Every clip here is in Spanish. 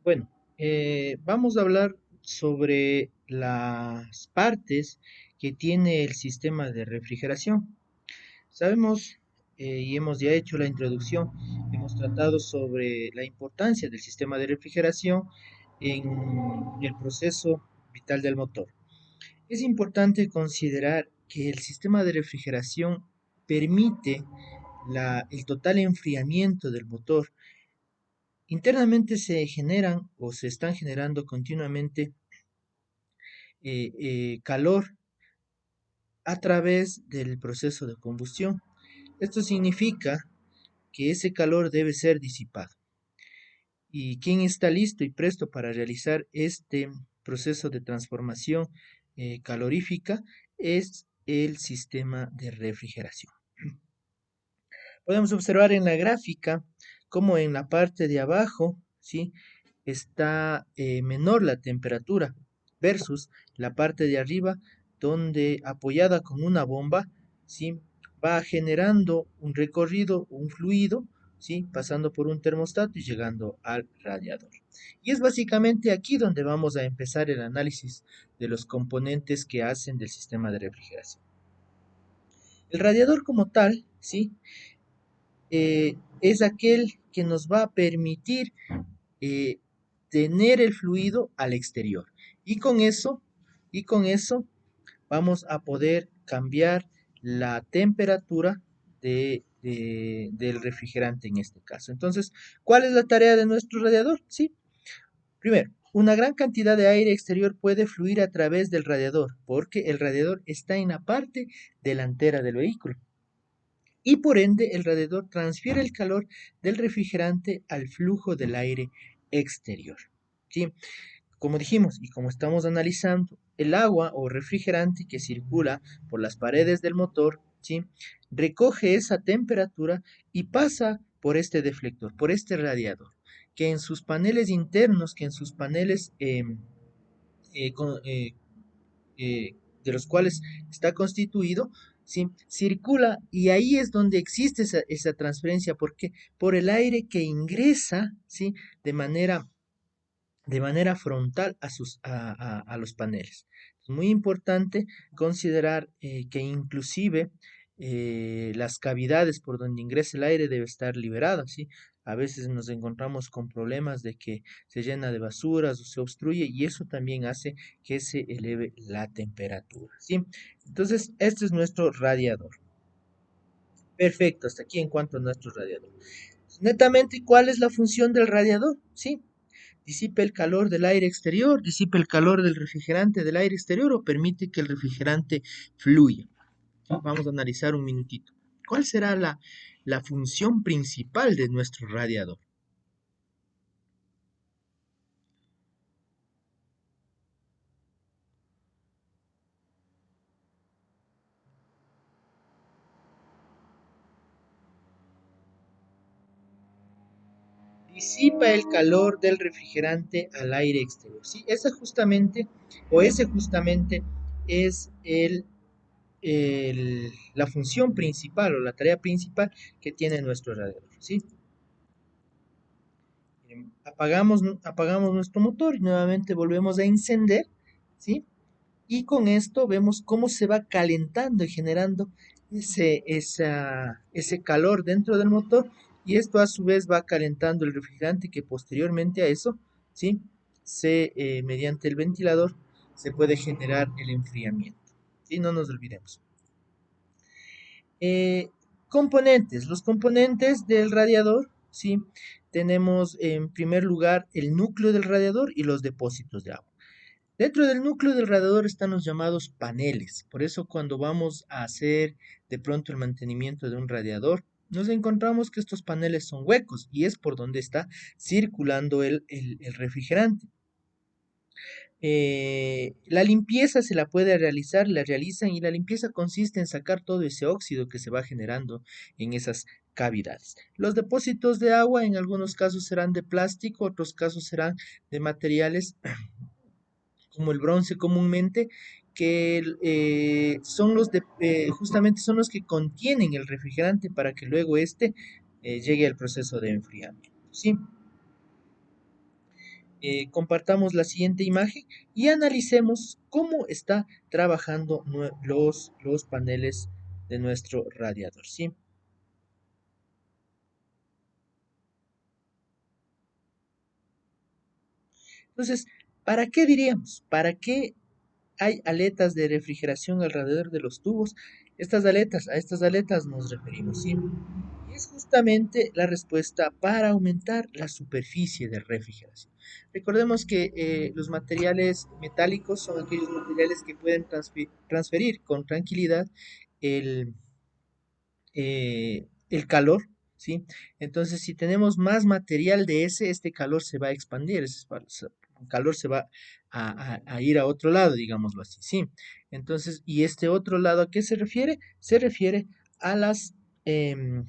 Bueno, vamos a hablar sobre las partes que tiene el sistema de refrigeración. Sabemos y hemos ya hecho la introducción, hemos tratado sobre la importancia del sistema de refrigeración en el proceso vital del motor. Es importante considerar que el sistema de refrigeración permite el total enfriamiento del motor. Internamente se generan o se están generando continuamente calor a través del proceso de combustión. Esto significa que ese calor debe ser disipado. ¿Y quién está listo y presto para realizar este proceso de transformación calorífica? Es el sistema de refrigeración. Podemos observar en la gráfica cómo en la parte de abajo, ¿sí?, está menor la temperatura versus la parte de arriba, donde apoyada con una bomba, ¿sí?, va generando un recorrido, un fluido, ¿sí?, pasando por un termostato y llegando al radiador. Y es básicamente aquí donde vamos a empezar el análisis de los componentes que hacen del sistema de refrigeración. El radiador como tal, ¿sí?, es aquel que nos va a permitir eh, tener el fluido al exterior. Y con eso, y con eso vamos a poder cambiar la temperatura del refrigerante en este caso. Entonces, ¿cuál es la tarea de nuestro radiador? Sí, primero, una gran cantidad de aire exterior puede fluir a través del radiador, porque el radiador está en la parte delantera del vehículo y por ende el radiador transfiere el calor del refrigerante al flujo del aire exterior. ¿Sí? Como dijimos y como estamos analizando, el agua o refrigerante que circula por las paredes del motor, ¿sí?, recoge esa temperatura y pasa por este deflector, por este radiador, que en sus paneles internos, que en sus paneles eh, con- eh, de los cuales está constituido, ¿sí?, circula y ahí es donde existe esa transferencia, porque por el aire que ingresa, ¿sí?, de manera, de manera frontal a los paneles. Es muy importante considerar que inclusive las cavidades por donde ingresa el aire debe estar liberada, ¿sí? A veces nos encontramos con problemas de que se llena de basuras o se obstruye y eso también hace que se eleve la temperatura, ¿sí? Entonces, este es nuestro radiador. Perfecto, hasta aquí en cuanto a nuestro radiador. Netamente, ¿cuál es la función del radiador? ¿Sí? Disipa el calor del aire exterior, disipa el calor del refrigerante del aire exterior o permite que el refrigerante fluya. Vamos a analizar un minutito. ¿Cuál será la función principal de nuestro radiador? Disipa el calor del refrigerante al aire exterior. ¿Sí? Ese justamente es la función principal o la tarea principal que tiene nuestro radiador. ¿Sí? Apagamos nuestro motor y nuevamente volvemos a encender, ¿sí? Y con esto vemos cómo se va calentando y generando ese calor dentro del motor y esto a su vez va calentando el refrigerante que posteriormente a eso, ¿sí?, mediante el ventilador se puede generar el enfriamiento. Y no nos olvidemos. Eh, Componentes. Los componentes del radiador, ¿sí? Tenemos en primer lugar el núcleo del radiador y los depósitos de agua. Dentro del núcleo del radiador están los llamados paneles. Por eso cuando vamos a hacer de pronto el mantenimiento de un radiador, nos encontramos que estos paneles son huecos y es por donde está circulando el refrigerante. La limpieza se la puede realizar, la realizan y la limpieza consiste en sacar todo ese óxido que se va generando en esas cavidades. Los depósitos de agua en algunos casos serán de plástico, otros casos serán de materiales como el bronce comúnmente, que justamente son los que contienen el refrigerante para que luego este llegue al proceso de enfriamiento. ¿Sí? compartamos la siguiente imagen y analicemos cómo está trabajando los paneles de nuestro radiador, ¿sí? Entonces, ¿para qué diríamos? ¿Para qué hay aletas de refrigeración alrededor de los tubos? A estas aletas nos referimos, ¿sí? Y es justamente la respuesta para aumentar la superficie de refrigeración. Recordemos que los materiales metálicos son aquellos materiales que pueden transferir con tranquilidad el, el calor, ¿sí? Entonces, si tenemos más material de ese, este calor se va a expandir, el calor se va a ir a otro lado, digámoslo así, ¿sí? Entonces, ¿y este otro lado a qué se refiere? Se refiere a em,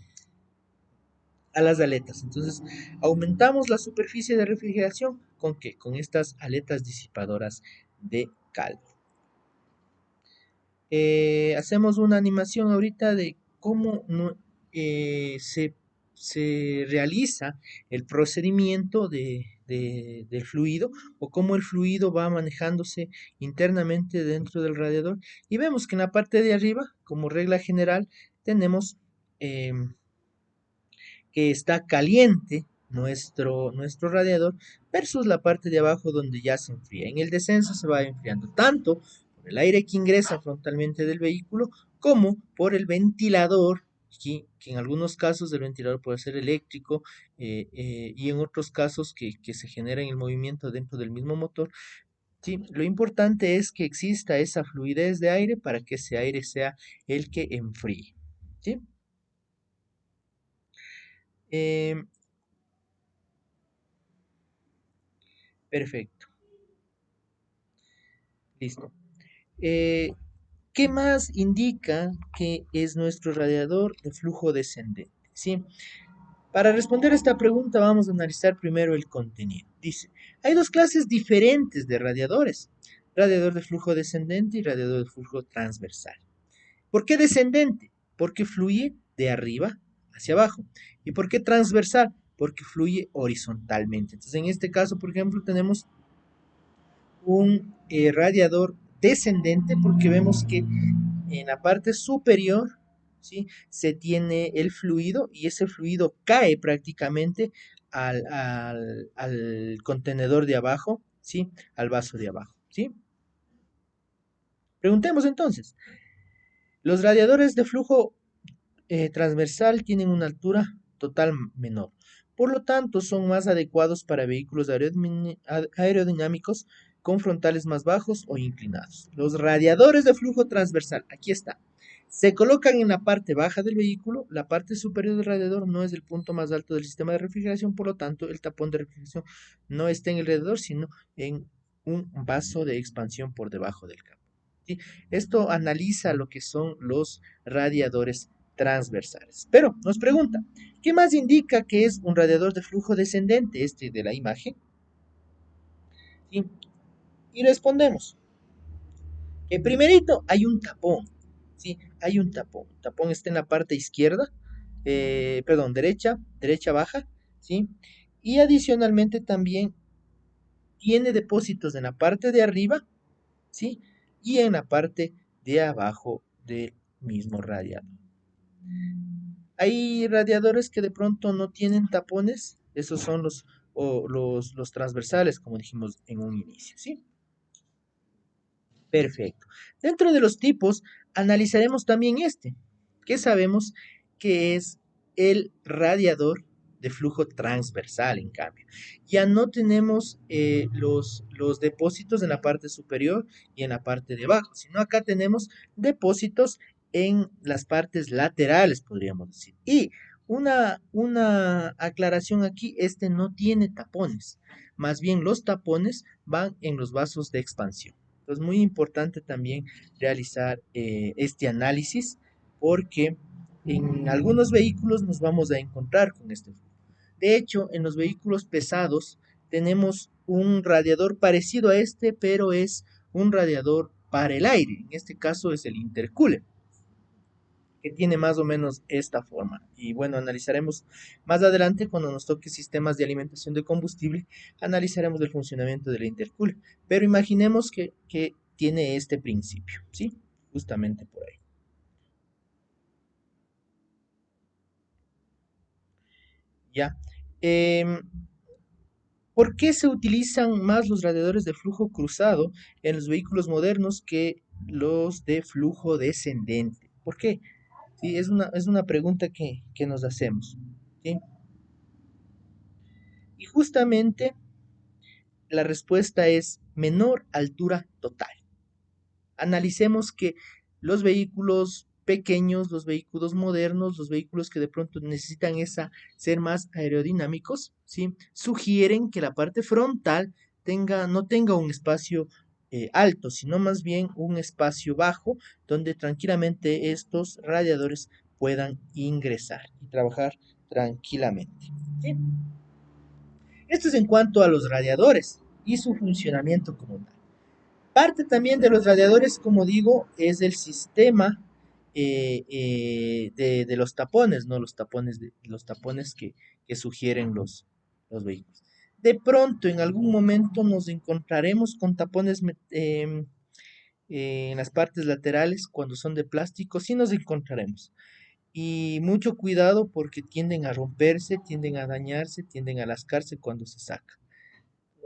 a las aletas. Entonces, aumentamos la superficie de refrigeración ¿con qué? Con estas aletas disipadoras de calor. Hacemos una animación ahorita de cómo se realiza el procedimiento del fluido o cómo el fluido va manejándose internamente dentro del radiador. Y vemos que en la parte de arriba, como regla general, tenemos que está caliente nuestro radiador versus la parte de abajo donde ya se enfría. En el descenso se va enfriando tanto por el aire que ingresa frontalmente del vehículo como por el ventilador, que en algunos casos el ventilador puede ser eléctrico y en otros casos que se genera en el movimiento dentro del mismo motor. Sí, lo importante es que exista esa fluidez de aire para que ese aire sea el que enfríe. ¿Sí? Em, Perfecto, listo. Eh, ¿Qué más indica que es nuestro radiador de flujo descendente? ¿Sí? Para responder esta pregunta vamos a analizar primero el contenido. Dice, hay dos clases diferentes de radiadores, radiador de flujo descendente y radiador de flujo transversal. ¿Por qué descendente? Porque fluye de arriba hacia abajo. ¿Y por qué transversal? Porque fluye horizontalmente. Entonces, en este caso, por ejemplo, tenemos un radiador descendente porque vemos que en la parte superior, ¿sí? Se tiene el fluido y ese fluido cae prácticamente al contenedor de abajo, ¿sí? Al vaso de abajo, ¿sí? Preguntemos entonces, los radiadores de flujo transversal tienen una altura total menor. Por lo tanto, son más adecuados para vehículos aerodinámicos con frontales más bajos o inclinados. Los radiadores de flujo transversal, aquí está, se colocan en la parte baja del vehículo. La parte superior del radiador no es el punto más alto del sistema de refrigeración, por lo tanto, el tapón de refrigeración no está en el radiador, sino en un vaso de expansión por debajo del cabo. ¿Sí? Esto analiza lo que son los radiadores transversales. Pero nos pregunta, ¿qué más indica que es un radiador de flujo descendente este de la imagen? ¿Sí? Y respondemos que primerito hay un tapón, ¿sí? Hay un tapón. El tapón está en la parte izquierda, perdón, derecha baja, ¿sí? Y adicionalmente también tiene depósitos en la parte de arriba, ¿sí? Y en la parte de abajo del mismo radiador. Hay radiadores que de pronto no tienen tapones, esos son los transversales, como dijimos en un inicio, ¿sí? Perfecto. Dentro de los tipos, analizaremos también este, que sabemos que es el radiador de flujo transversal, en cambio. Ya no tenemos los depósitos en la parte superior y en la parte de abajo, sino acá tenemos depósitos en las partes laterales, podríamos decir. Y una aclaración aquí, este no tiene tapones, más bien los tapones van en los vasos de expansión. Entonces, muy importante también realizar este análisis porque en algunos vehículos nos vamos a encontrar con este flujo. De hecho, en los vehículos pesados tenemos un radiador parecido a este, pero es un radiador para el aire. En este caso es el intercooler. que tiene más o menos esta forma. Y bueno, analizaremos más adelante cuando nos toque sistemas de alimentación de combustible, analizaremos el funcionamiento del intercooler. Pero imaginemos que tiene este principio, ¿sí? Justamente por ahí. Ya. Em, ¿Por qué se utilizan más los radiadores de flujo cruzado en los vehículos modernos que los de flujo descendente? ¿Por qué? Sí, es una pregunta que nos hacemos. ¿Sí? Y justamente la respuesta es menor altura total. Analicemos que los vehículos pequeños, los vehículos modernos, los vehículos que de pronto necesitan ser más aerodinámicos, ¿sí? Sugieren que la parte frontal no tenga un espacio alto, sino más bien un espacio bajo donde tranquilamente estos radiadores puedan ingresar y trabajar tranquilamente. ¿Sí? Esto es en cuanto a los radiadores y su funcionamiento como tal. Parte también de los radiadores, como digo, es el sistema de los tapones, ¿no? Los tapones que sugieren los vehículos. De pronto, en algún momento nos encontraremos con tapones en las partes laterales, cuando son de plástico, sí nos encontraremos. Y mucho cuidado porque tienden a romperse, tienden a dañarse, tienden a lascarse cuando se saca.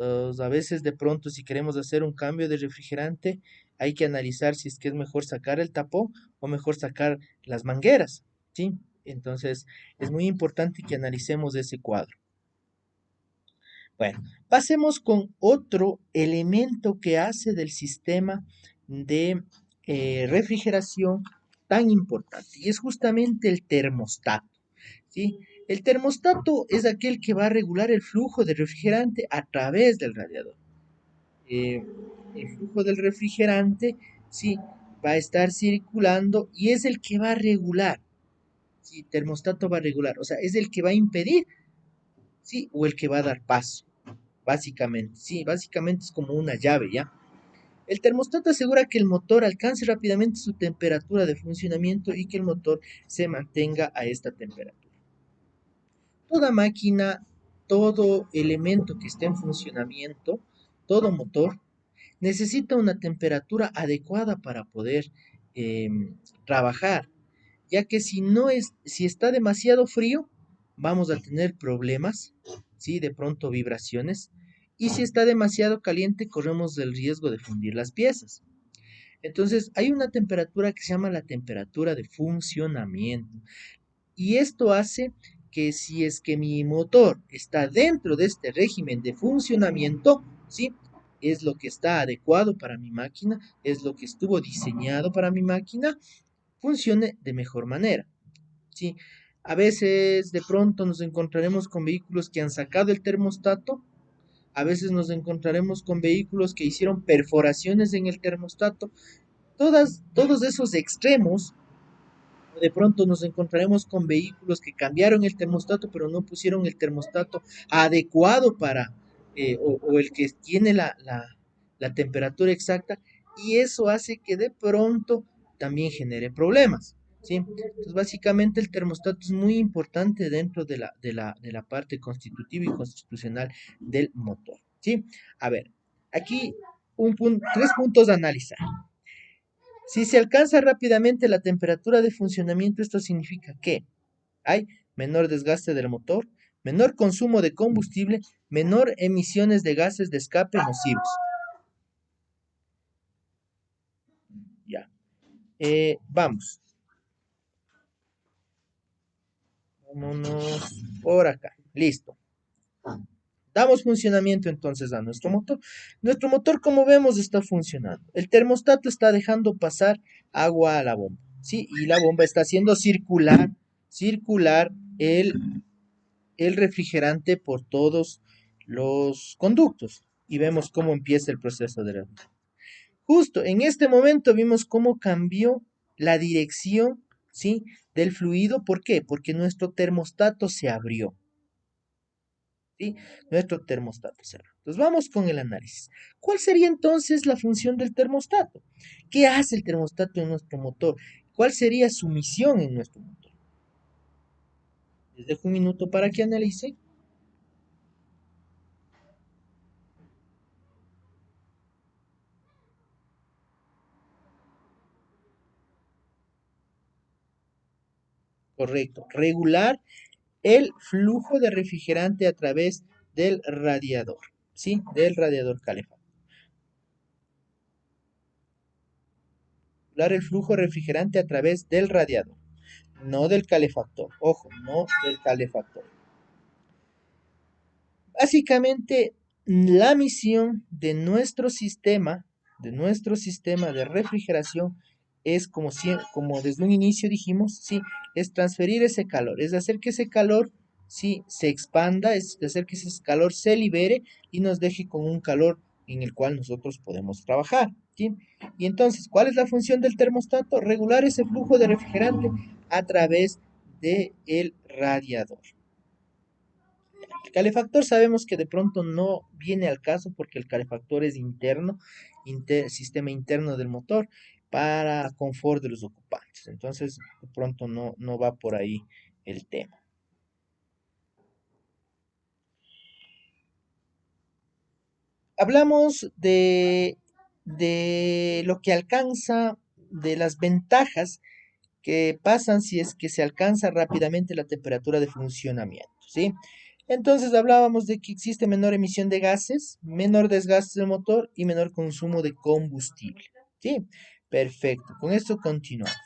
A veces de pronto si queremos hacer un cambio de refrigerante, hay que analizar si es que es mejor sacar el tapón o mejor sacar las mangueras, ¿sí? Entonces es muy importante que analicemos ese cuadro. Bueno, pasemos con otro elemento que hace del sistema de refrigeración tan importante y es justamente el termostato, ¿sí? El termostato es aquel que va a regular el flujo de refrigerante a través del radiador. eh, el flujo del refrigerante, sí, va a estar circulando y es el que va a regular, sí, termostato va a regular, o sea, es el que va a impedir, sí, o el que va a dar paso, básicamente, sí, básicamente es como una llave, ¿ya? El termostato asegura que el motor alcance rápidamente su temperatura de funcionamiento y que el motor se mantenga a esta temperatura. Toda máquina, todo elemento que esté en funcionamiento, todo motor, necesita una temperatura adecuada para poder trabajar, ya que si está demasiado frío, vamos a tener problemas, ¿sí? De pronto vibraciones, y si está demasiado caliente, corremos el riesgo de fundir las piezas. Entonces, hay una temperatura que se llama la temperatura de funcionamiento, y esto hace que si es que mi motor está dentro de este régimen de funcionamiento, ¿sí? Es lo que está adecuado para mi máquina, es lo que estuvo diseñado para mi máquina, funcione de mejor manera, ¿sí? A veces de pronto nos encontraremos con vehículos que han sacado el termostato, a veces nos encontraremos con vehículos que hicieron perforaciones en el termostato, todos esos extremos. De pronto nos encontraremos con vehículos que cambiaron el termostato, pero no pusieron el termostato adecuado o el que tiene la temperatura exacta, y eso hace que de pronto también genere problemas, ¿sí? Entonces, básicamente el termostato es muy importante dentro de la parte constitutiva y constitucional del motor, ¿sí? A ver, aquí tres puntos a analizar. Si se alcanza rápidamente la temperatura de funcionamiento, esto significa que hay menor desgaste del motor, menor consumo de combustible, menor emisiones de gases de escape nocivos. Ya. Vamos. Vámonos por acá. Listo. Damos funcionamiento entonces a nuestro motor. Nuestro motor, como vemos, está funcionando. El termostato está dejando pasar agua a la bomba, ¿sí? Y la bomba está haciendo circular el refrigerante por todos los conductos. Y vemos cómo empieza el proceso de refrigeración. Justo en este momento vimos cómo cambió la dirección, ¿sí? Del fluido. ¿Por qué? Porque nuestro termostato se abrió. ¿Sí? Nuestro termostato se abrió. Entonces vamos con el análisis. ¿Cuál sería entonces la función del termostato? ¿Qué hace el termostato en nuestro motor? ¿Cuál sería su misión en nuestro motor? Les dejo un minuto para que analicen. Correcto. Regular el flujo de refrigerante a través del radiador. ¿Sí? Del radiador calefactor. Regular el flujo refrigerante a través del radiador. No del calefactor. Ojo, no del calefactor. Básicamente, la misión de nuestro sistema de refrigeración es como desde un inicio dijimos, sí, es transferir ese calor, es hacer que ese calor sí se expanda, es hacer que ese calor se libere y nos deje con un calor en el cual nosotros podemos trabajar, ¿sí? Y entonces, ¿cuál es la función del termostato? Regular ese flujo de refrigerante a través del radiador. El calefactor sabemos que de pronto no viene al caso porque el calefactor es interno, sistema interno del motor para confort de los ocupantes. Entonces, de pronto no va por ahí el tema. Hablamos de lo que alcanza, de las ventajas que pasan si es que se alcanza rápidamente la temperatura de funcionamiento, ¿sí? Entonces hablábamos de que existe menor emisión de gases, menor desgaste del motor y menor consumo de combustible, ¿sí? Perfecto, con esto continuamos.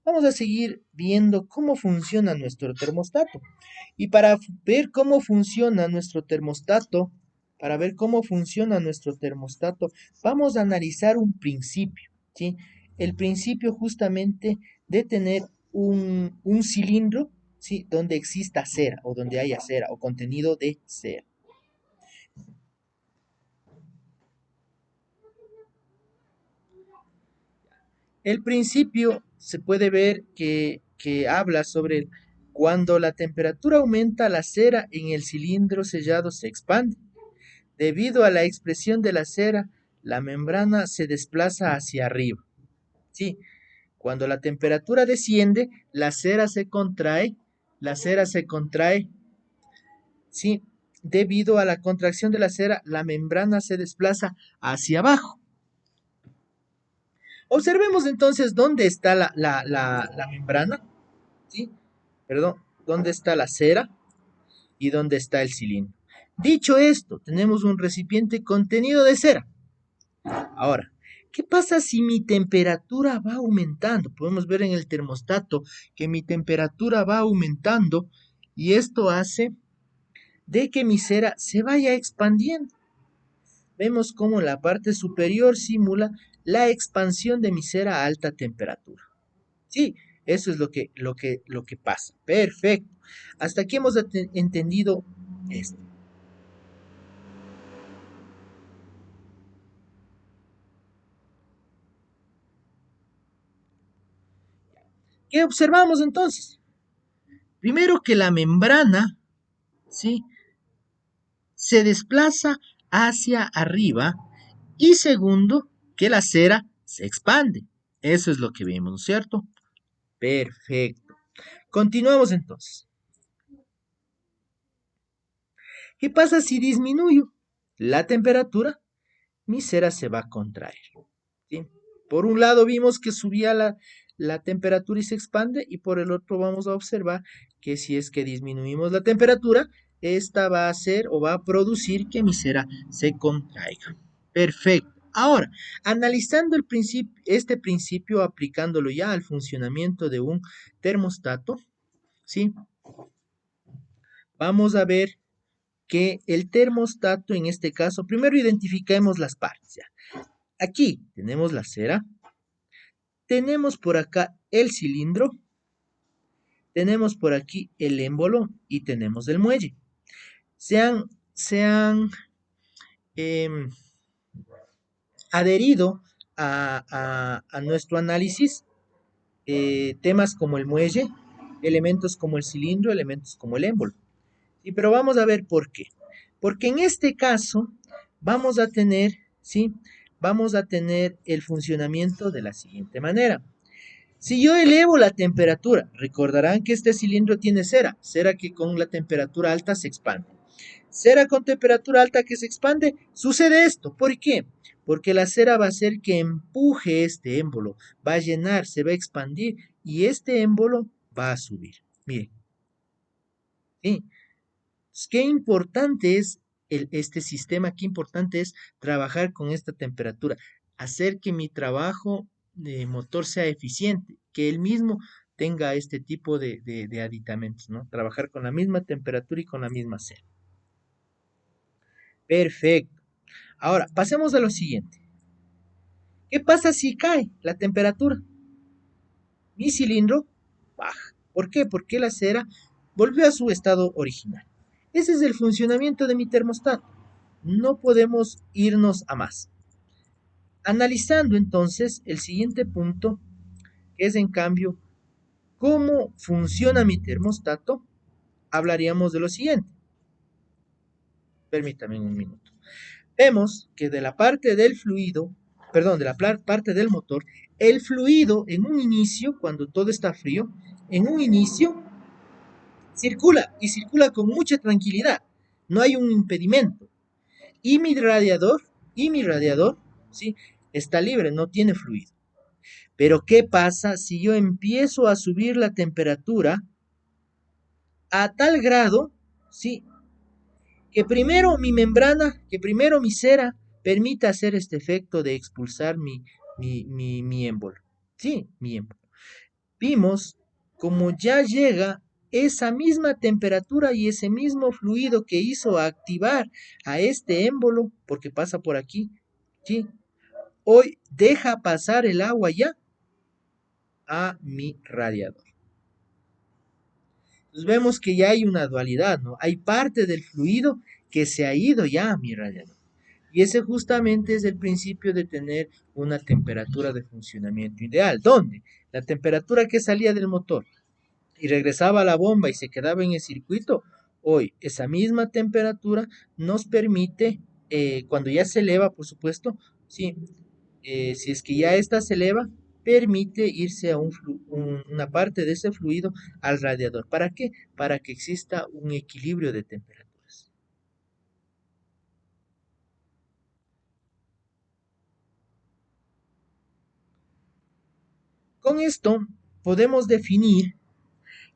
Vamos a seguir viendo cómo funciona nuestro termostato. Y para ver cómo funciona nuestro termostato, vamos a analizar un principio, ¿sí? El principio justamente de tener un cilindro, ¿sí? Donde exista cera o donde haya cera o contenido de cera. El principio se puede ver que habla sobre cuando la temperatura aumenta, la cera en el cilindro sellado se expande. Debido a la expresión de la cera, la membrana se desplaza hacia arriba. Sí, cuando la temperatura desciende, la cera se contrae, sí, debido a la contracción de la cera, la membrana se desplaza hacia abajo. Observemos entonces dónde está la membrana, ¿sí? Perdón, dónde está la cera y dónde está el cilindro. Dicho esto, tenemos un recipiente contenido de cera. Ahora, ¿qué pasa si mi temperatura va aumentando? Podemos ver en el termostato que mi temperatura va aumentando y esto hace de que mi cera se vaya expandiendo. Vemos cómo la parte superior simula la expansión de mi cera a alta temperatura. Sí, eso es lo que pasa. Perfecto. Hasta aquí hemos entendido esto. ¿Qué observamos entonces? Primero que la membrana, ¿sí? Se desplaza hacia arriba y segundo, que la cera se expande. Eso es lo que vimos, ¿no es cierto? Perfecto. Continuamos entonces. ¿Qué pasa si disminuyo la temperatura? Mi cera se va a contraer. ¿Sí? Por un lado vimos que subía la temperatura y se expande y por el otro vamos a observar que si es que disminuimos la temperatura, esta va a hacer o va a producir que mi cera se contraiga. Perfecto. Ahora, analizando este principio, aplicándolo ya al funcionamiento de un termostato, ¿sí? Vamos a ver que el termostato, en este caso, primero identifiquemos las partes. ¿Ya? Aquí tenemos la cera, tenemos por acá el cilindro, tenemos por aquí el émbolo y tenemos el muelle. Se han em, adherido a nuestro análisis temas como el muelle, elementos como el cilindro, elementos como el émbolo. Sí, pero vamos a ver por qué. Porque en este caso vamos a tener, ¿sí? Vamos a tener el funcionamiento de la siguiente manera. Si yo elevo la temperatura, recordarán que este cilindro tiene cera, cera que con la temperatura alta se expande. Cera con temperatura alta que se expande, sucede esto. ¿Por qué? Porque la cera va a hacer que empuje este émbolo, va a llenar, se va a expandir y este émbolo va a subir. Miren, ¿sí? Qué importante es este sistema, qué importante es trabajar con esta temperatura, hacer que mi trabajo de motor sea eficiente, que él mismo tenga este tipo de aditamentos, ¿no? Trabajar con la misma temperatura y con la misma cera. Perfecto. Ahora, pasemos a lo siguiente. ¿Qué pasa si cae la temperatura? Mi cilindro baja. ¿Por qué? Porque la cera volvió a su estado original. Ese es el funcionamiento de mi termostato. No podemos irnos a más. Analizando entonces el siguiente punto, que es en cambio cómo funciona mi termostato, hablaríamos de lo siguiente. Permítame un minuto. Vemos que de la parte del fluido, perdón, de la parte del motor, el fluido en un inicio, cuando todo está frío, en un inicio circula y circula con mucha tranquilidad. No hay un impedimento. Y mi radiador, ¿sí? Está libre, no tiene fluido. Pero ¿qué pasa si yo empiezo a subir la temperatura a tal grado, ¿sí? Que primero mi cera permita hacer este efecto de expulsar mi émbolo. Sí, mi émbolo. Vimos como ya llega esa misma temperatura y ese mismo fluido que hizo activar a este émbolo, porque pasa por aquí, ¿sí? Hoy deja pasar el agua ya a mi radiador. Entonces vemos que ya hay una dualidad, ¿no? Hay parte del fluido que se ha ido ya a mi radiador. Y ese justamente es el principio de tener una temperatura de funcionamiento ideal. ¿Dónde? La temperatura que salía del motor y regresaba a la bomba y se quedaba en el circuito, hoy esa misma temperatura nos permite, cuando ya se eleva, por supuesto, sí, si es que ya esta se eleva, permite irse a una parte de ese fluido al radiador. ¿Para qué? Para que exista un equilibrio de temperaturas. Con esto podemos definir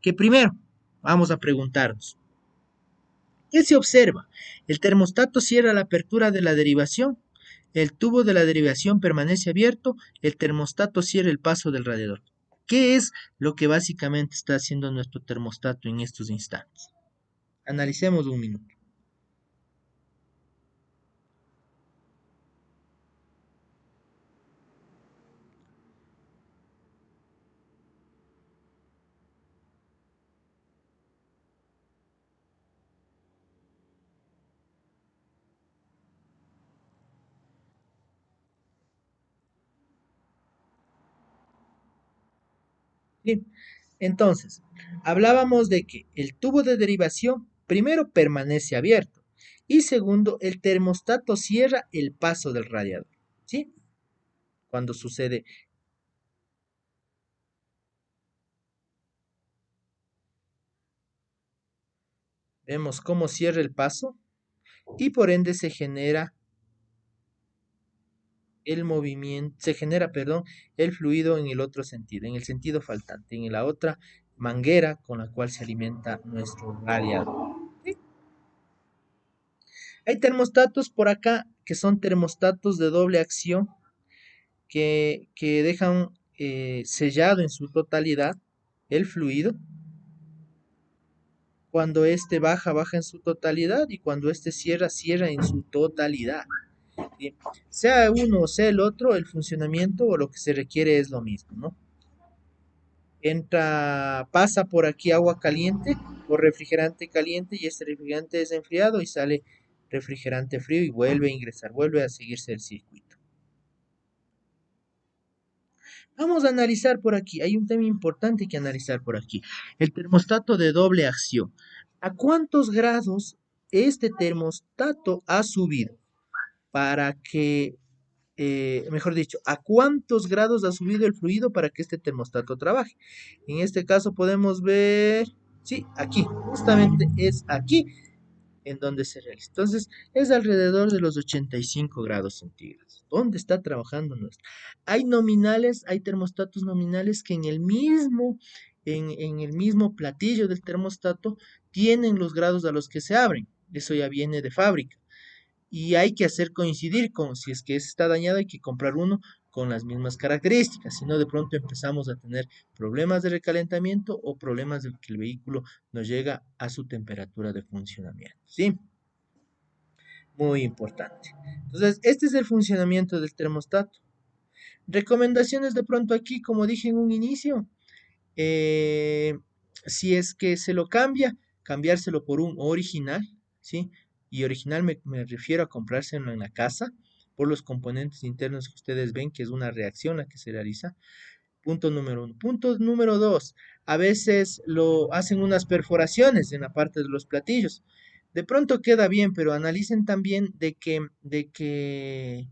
que primero vamos a preguntarnos, ¿qué se observa? El termostato cierra la apertura de la derivación, el tubo de la derivación permanece abierto, el termostato cierra el paso del radiador. ¿Qué es lo que básicamente está haciendo nuestro termostato en estos instantes? Analicemos un minuto. Bien, entonces, hablábamos de que el tubo de derivación primero permanece abierto y segundo, el termostato cierra el paso del radiador. ¿Sí? Cuando sucede, vemos cómo cierra el paso y por ende se genera el movimiento, se genera, perdón, el fluido en el otro sentido, en el sentido faltante, en la otra manguera con la cual se alimenta nuestro radiador. ¿Sí? Hay termostatos por acá que son termostatos de doble acción que dejan sellado en su totalidad el fluido. Cuando este baja, baja en su totalidad y cuando este cierra, cierra en su totalidad. ¿Sí? Sea uno o sea el otro, el funcionamiento o lo que se requiere es lo mismo, ¿no? Entra, pasa por aquí agua caliente o refrigerante caliente y este refrigerante es enfriado y sale refrigerante frío y vuelve a ingresar, vuelve a seguirse el circuito. Vamos a analizar por aquí, hay un tema importante que analizar por aquí, el termostato de doble acción. ¿A cuántos grados este termostato ha subido para que mejor dicho, a cuántos grados ha subido el fluido para que este termostato trabaje. En este caso podemos ver, sí, aquí, justamente es aquí en donde se realiza. Entonces, es alrededor de los 85 grados centígrados. ¿Dónde está trabajando nuestro? Hay nominales, hay termostatos nominales que en el mismo platillo del termostato tienen los grados a los que se abren. Eso ya viene de fábrica. Y hay que hacer coincidir con, si es que ese está dañado, hay que comprar uno con las mismas características, si no de pronto empezamos a tener problemas de recalentamiento o problemas de que el vehículo no llega a su temperatura de funcionamiento, ¿sí? Muy importante. Entonces, este es el funcionamiento del termostato. Recomendaciones de pronto aquí, como dije en un inicio, eh, si es que se lo cambia, cambiárselo por un original, ¿sí? Y original me refiero a comprárselo en la casa por los componentes internos que ustedes ven, que es una reacción la que se realiza. Punto número uno. Punto número dos, a veces lo hacen unas perforaciones en la parte de los platillos. De pronto queda bien, pero analicen también de que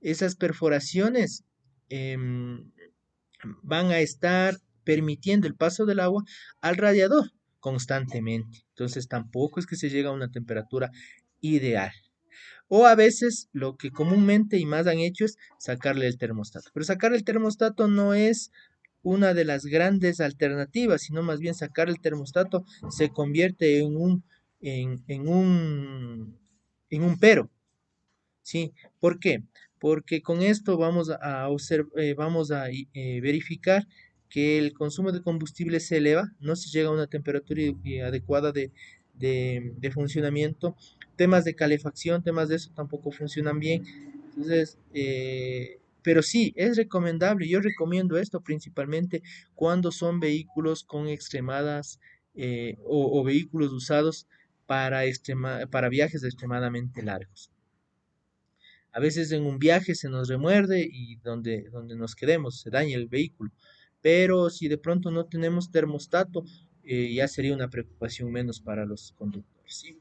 esas perforaciones em, van a estar permitiendo el paso del agua al radiador constantemente. Entonces tampoco es que se llega a una temperatura ideal. O a veces lo que comúnmente y más han hecho es sacarle el termostato. Pero sacar el termostato no es una de las grandes alternativas, sino más bien sacar el termostato se convierte en un pero. ¿Sí? ¿Por qué? Porque con esto vamos a verificar que el consumo de combustible se eleva, no se llega a una temperatura adecuada de funcionamiento. Temas de calefacción, temas de eso tampoco funcionan bien. Entonces, pero sí, es recomendable. Yo recomiendo esto principalmente cuando son vehículos con extremadas o vehículos usados para viajes extremadamente largos. A veces en un viaje se nos remuerde y donde nos quedemos se daña el vehículo. Pero si de pronto no tenemos termostato, ya sería una preocupación menos para los conductores, ¿sí?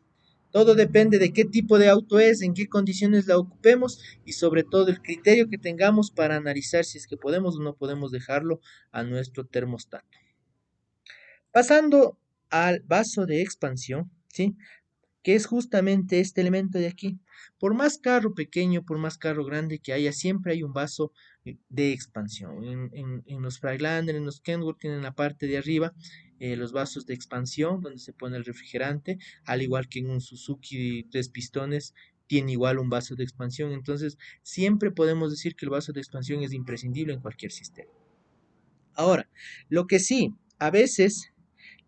Todo depende de qué tipo de auto es, en qué condiciones la ocupemos y sobre todo el criterio que tengamos para analizar si es que podemos o no podemos dejarlo a nuestro termostato. Pasando al vaso de expansión, ¿sí? Que es justamente este elemento de aquí. Por más carro pequeño, por más carro grande que haya, siempre hay un vaso de expansión. En los Freightliner, en los Kenworth tienen la parte de arriba los vasos de expansión donde se pone el refrigerante, al igual que en un Suzuki 3 pistones tiene igual un vaso de expansión. Entonces, siempre podemos decir que el vaso de expansión es imprescindible en cualquier sistema. Ahora, lo que sí, a veces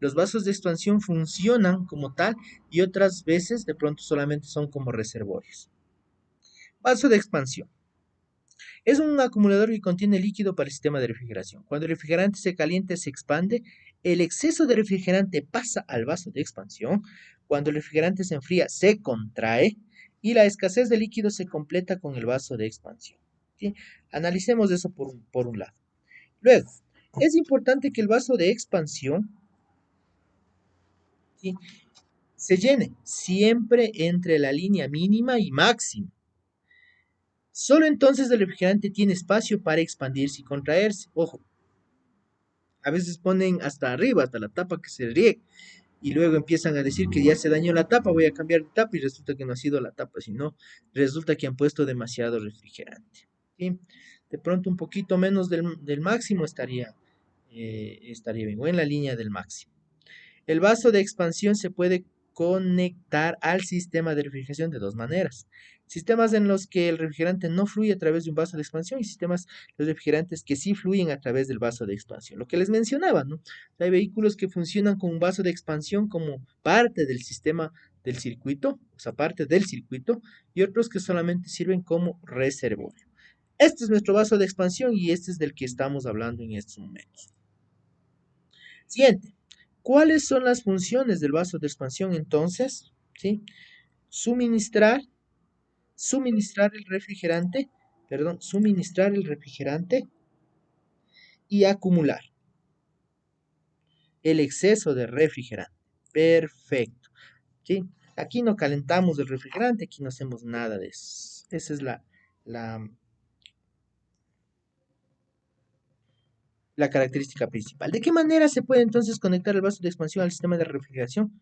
los vasos de expansión funcionan como tal y otras veces de pronto solamente son como reservorios. Vaso de expansión. Es un acumulador que contiene líquido para el sistema de refrigeración. Cuando el refrigerante se calienta, se expande. El exceso de refrigerante pasa al vaso de expansión. Cuando el refrigerante se enfría, se contrae. Y la escasez de líquido se completa con el vaso de expansión. ¿Sí? Analicemos eso por un lado. Luego, es importante que el vaso de expansión, ¿sí?, se llene siempre entre la línea mínima y máxima. Solo entonces el refrigerante tiene espacio para expandirse y contraerse. Ojo, a veces ponen hasta arriba, hasta la tapa que se riegue, y luego empiezan a decir que ya se dañó la tapa, voy a cambiar de tapa, y resulta que no ha sido la tapa, sino resulta que han puesto demasiado refrigerante. ¿Sí? De pronto un poquito menos del máximo estaría bien, o en la línea del máximo. El vaso de expansión se puede conectar al sistema de refrigeración de dos maneras. Sistemas en los que el refrigerante no fluye a través de un vaso de expansión y sistemas de refrigerantes que sí fluyen a través del vaso de expansión. Lo que les mencionaba, ¿no? Hay vehículos que funcionan con un vaso de expansión como parte del sistema del circuito, o sea, parte del circuito, y otros que solamente sirven como reservorio. Este es nuestro vaso de expansión y este es del que estamos hablando en estos momentos. Siguiente. ¿Cuáles son las funciones del vaso de expansión entonces? ¿Sí? Suministrar, suministrar el refrigerante, perdón, suministrar el refrigerante y acumular el exceso de refrigerante. Perfecto. ¿Sí? Aquí no calentamos el refrigerante, aquí no hacemos nada de eso. Esa es la la característica principal. ¿De qué manera se puede entonces conectar el vaso de expansión al sistema de refrigeración?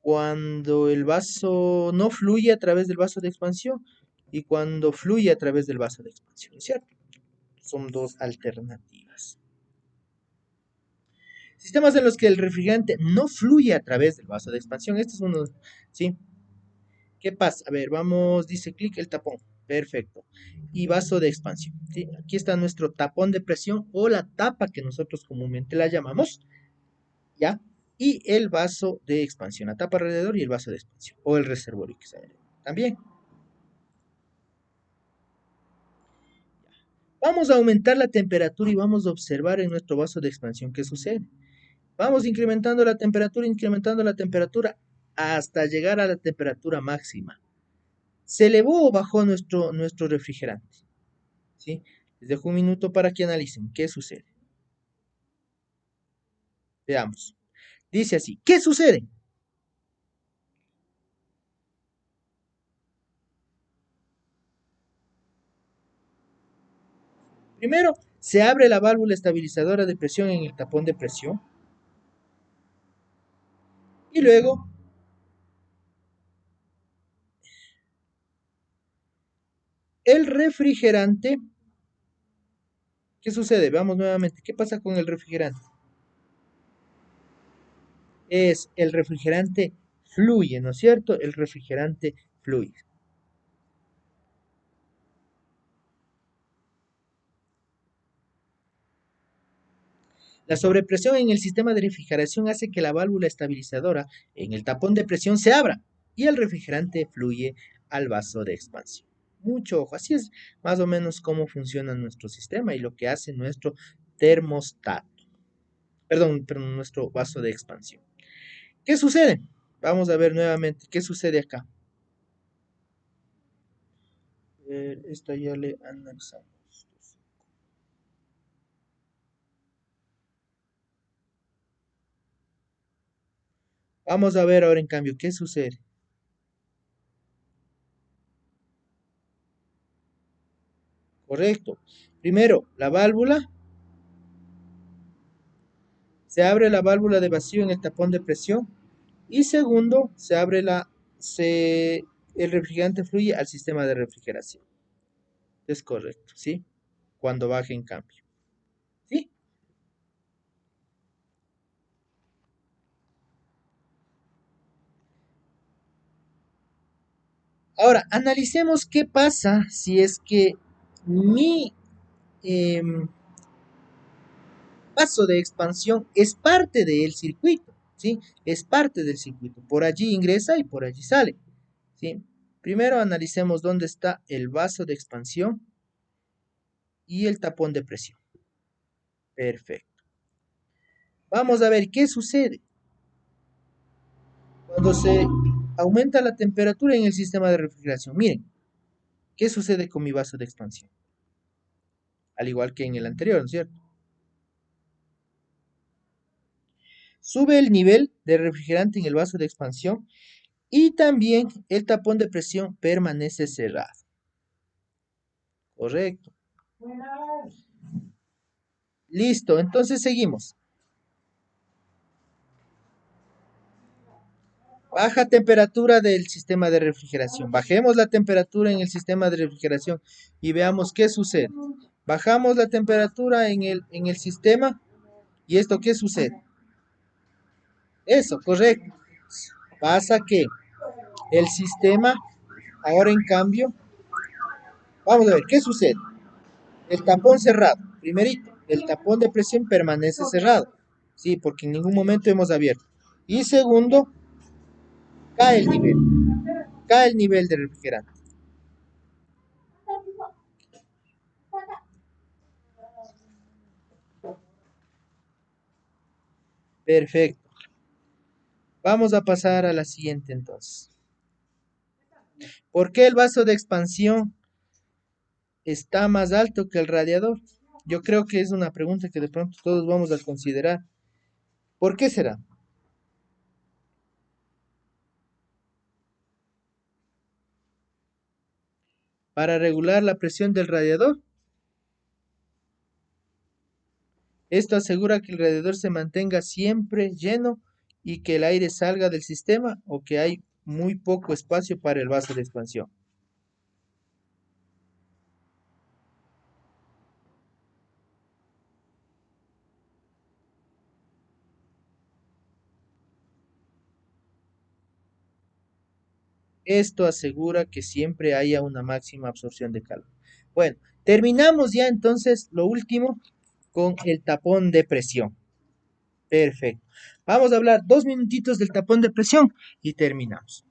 Cuando el vaso no fluye a través del vaso de expansión y cuando fluye a través del vaso de expansión, ¿cierto? Son dos alternativas. Sistemas en los que el refrigerante no fluye a través del vaso de expansión. Este es uno, ¿sí? ¿Qué pasa? A ver, vamos, dice clic el tapón. Perfecto. Y vaso de expansión. ¿Sí? Aquí está nuestro tapón de presión o la tapa que nosotros comúnmente la llamamos. ¿Ya? Y el vaso de expansión, la tapa alrededor y el vaso de expansión. O el reservorio que se llama también. Vamos a aumentar la temperatura y vamos a observar en nuestro vaso de expansión qué sucede. Vamos incrementando la temperatura hasta llegar a la temperatura máxima. ¿Se elevó o bajó nuestro refrigerante? ¿Sí? Les dejo un minuto para que analicen qué sucede. Veamos. Dice así, ¿qué sucede? Primero, se abre la válvula estabilizadora de presión en el tapón de presión y luego el refrigerante, ¿qué sucede? Veamos nuevamente, ¿qué pasa con el refrigerante? El refrigerante fluye, ¿no es cierto? El refrigerante fluye. La sobrepresión en el sistema de refrigeración hace que la válvula estabilizadora en el tapón de presión se abra y el refrigerante fluye al vaso de expansión. Mucho ojo, así es más o menos cómo funciona nuestro sistema y lo que hace nuestro termostato, perdón, nuestro vaso de expansión. ¿Qué sucede? Vamos a ver nuevamente qué sucede acá. Esta ya le analizamos. Vamos a ver ahora en cambio qué sucede. Correcto. Primero, la válvula. Se abre la válvula de vacío en el tapón de presión. Y segundo, el refrigerante fluye al sistema de refrigeración. Es correcto, ¿sí? Cuando baje en cambio. ¿Sí? Ahora, analicemos qué pasa si es que mi em, paso de expansión es parte del circuito, ¿sí? Es parte del circuito. Por allí ingresa y por allí sale, ¿sí? Primero analicemos dónde está el vaso de expansión y el tapón de presión. Perfecto. Vamos a ver qué sucede cuando se aumenta la temperatura en el sistema de refrigeración. Miren, ¿qué sucede con mi vaso de expansión? Al igual que en el anterior, ¿no es cierto? Sube el nivel de refrigerante en el vaso de expansión y también el tapón de presión permanece cerrado. Correcto. Listo, entonces seguimos. Baja temperatura del sistema de refrigeración. Bajemos la temperatura en el sistema de refrigeración y veamos qué sucede. Bajamos la temperatura en el sistema y esto qué sucede. Eso, correcto. Pasa que el sistema, ahora en cambio, vamos a ver, ¿qué sucede? El tapón cerrado, primerito, el tapón de presión permanece cerrado. Sí, porque en ningún momento hemos abierto. Y segundo, cae el nivel, cae el nivel de refrigerante. Perfecto. Vamos a pasar a la siguiente entonces. ¿Por qué el vaso de expansión está más alto que el radiador? Yo creo que es una pregunta que de pronto todos vamos a considerar. ¿Por qué será? Para regular la presión del radiador. Esto asegura que el radiador se mantenga siempre lleno y que el aire salga del sistema o que hay muy poco espacio para el vaso de expansión. Esto asegura que siempre haya una máxima absorción de calor. Bueno, terminamos ya entonces lo último con el tapón de presión. Perfecto. Vamos a hablar 2 minutitos del tapón de presión y terminamos.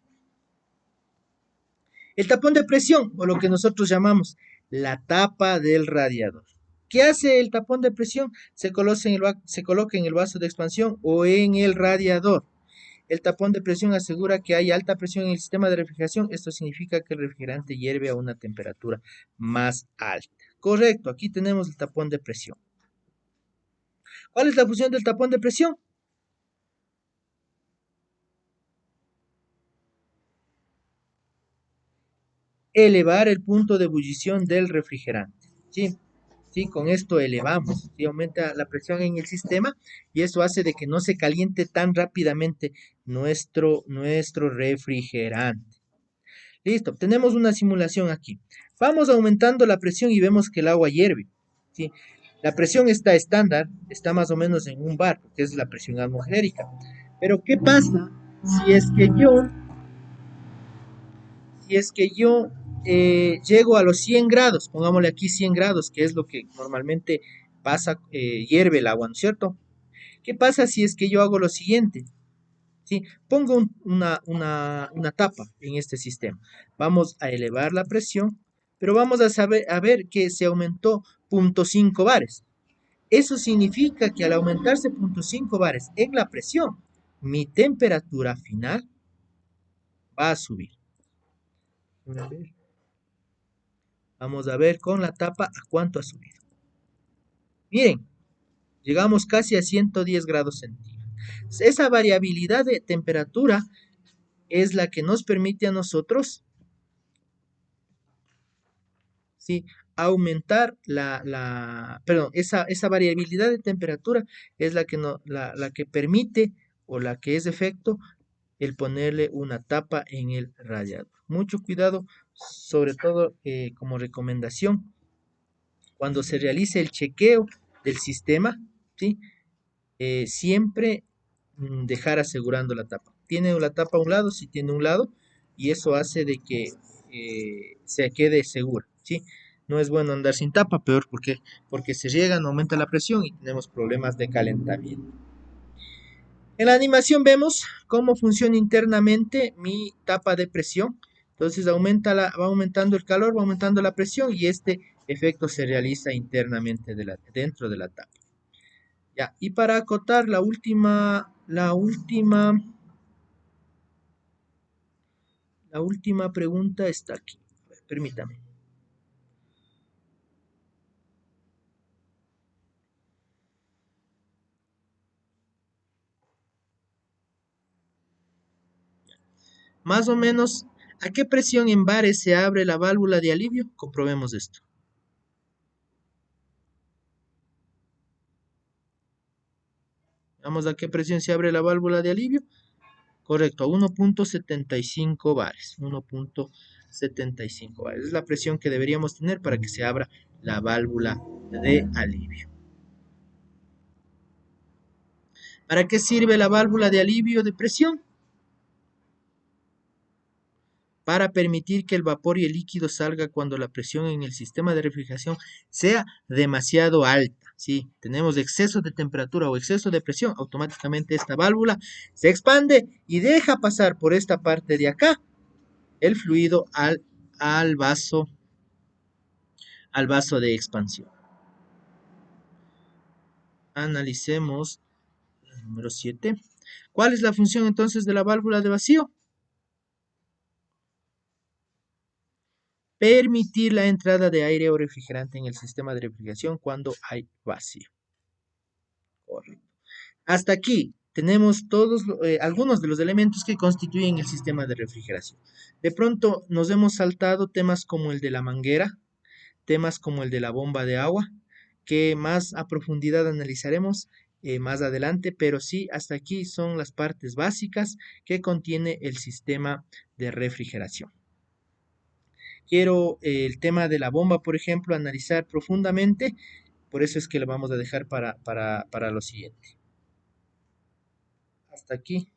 El tapón de presión, o lo que nosotros llamamos la tapa del radiador. ¿Qué hace el tapón de presión? Se coloca en el vaso de expansión o en el radiador. El tapón de presión asegura que hay alta presión en el sistema de refrigeración. Esto significa que el refrigerante hierve a una temperatura más alta. Correcto, aquí tenemos el tapón de presión. ¿Cuál es la función del tapón de presión? Elevar el punto de ebullición del refrigerante. ¿Sí? ¿Sí? Con esto elevamos, ¿sí? Aumenta la presión en el sistema y eso hace de que no se caliente tan rápidamente nuestro refrigerante. Listo, tenemos una simulación aquí. Vamos aumentando la presión y vemos que el agua hierve, ¿sí? La presión está estándar, está más o menos en un bar, que es la presión atmosférica. Pero ¿qué pasa si es que yo llego a los 100 grados? Pongámosle aquí 100 grados, que es lo que normalmente pasa, hierve el agua, ¿no es cierto? ¿Qué pasa si es que yo hago lo siguiente? ¿Sí? Pongo una tapa en este sistema. Vamos a elevar la presión, pero vamos a ver que se aumentó 0,5 bares. Eso significa que al aumentarse 0,5 bares en la presión, mi temperatura final va a subir. A ver, vamos a ver con la tapa a cuánto ha subido. Miren, llegamos casi a 110 grados centígrados. Esa variabilidad de temperatura es la que nos permite a nosotros, ¿sí? Aumentar perdón, esa variabilidad de temperatura es la que, no, la que permite o la que es efecto el ponerle una tapa en el radiador. Mucho cuidado, sobre todo como recomendación, cuando se realice el chequeo del sistema, ¿sí? Siempre dejar asegurando la tapa. Tiene la tapa a un lado, si tiene un lado, y eso hace de que se quede segura, ¿sí? No es bueno andar sin tapa, peor porque se riega, no aumenta la presión y tenemos problemas de calentamiento. En la animación vemos cómo funciona internamente mi tapa de presión. Entonces va aumentando el calor, va aumentando la presión y este efecto se realiza internamente dentro de la tapa. Ya, y para acotar la última pregunta está aquí. A ver, permítame. Más o menos, ¿a qué presión en bares se abre la válvula de alivio? Comprobemos esto. Vamos a qué presión se abre la válvula de alivio. Correcto, a 1,75 bares. 1,75 bares. Es la presión que deberíamos tener para que se abra la válvula de alivio. ¿Para qué sirve la válvula de alivio de presión? Para permitir que el vapor y el líquido salga cuando la presión en el sistema de refrigeración sea demasiado alta. Si tenemos exceso de temperatura o exceso de presión, automáticamente esta válvula se expande y deja pasar por esta parte de acá el fluido al vaso, al vaso de expansión. Analicemos el número 7. ¿Cuál es la función entonces de la válvula de vacío? Permitir la entrada de aire o refrigerante en el sistema de refrigeración cuando hay vacío. Correcto. Hasta aquí tenemos algunos de los elementos que constituyen el sistema de refrigeración. De pronto nos hemos saltado temas como el de la manguera, temas como el de la bomba de agua, que más a profundidad analizaremos más adelante, pero sí, hasta aquí son las partes básicas que contiene el sistema de refrigeración. Quiero el tema de la bomba, por ejemplo, analizar profundamente, por eso es que lo vamos a dejar para lo siguiente. Hasta aquí.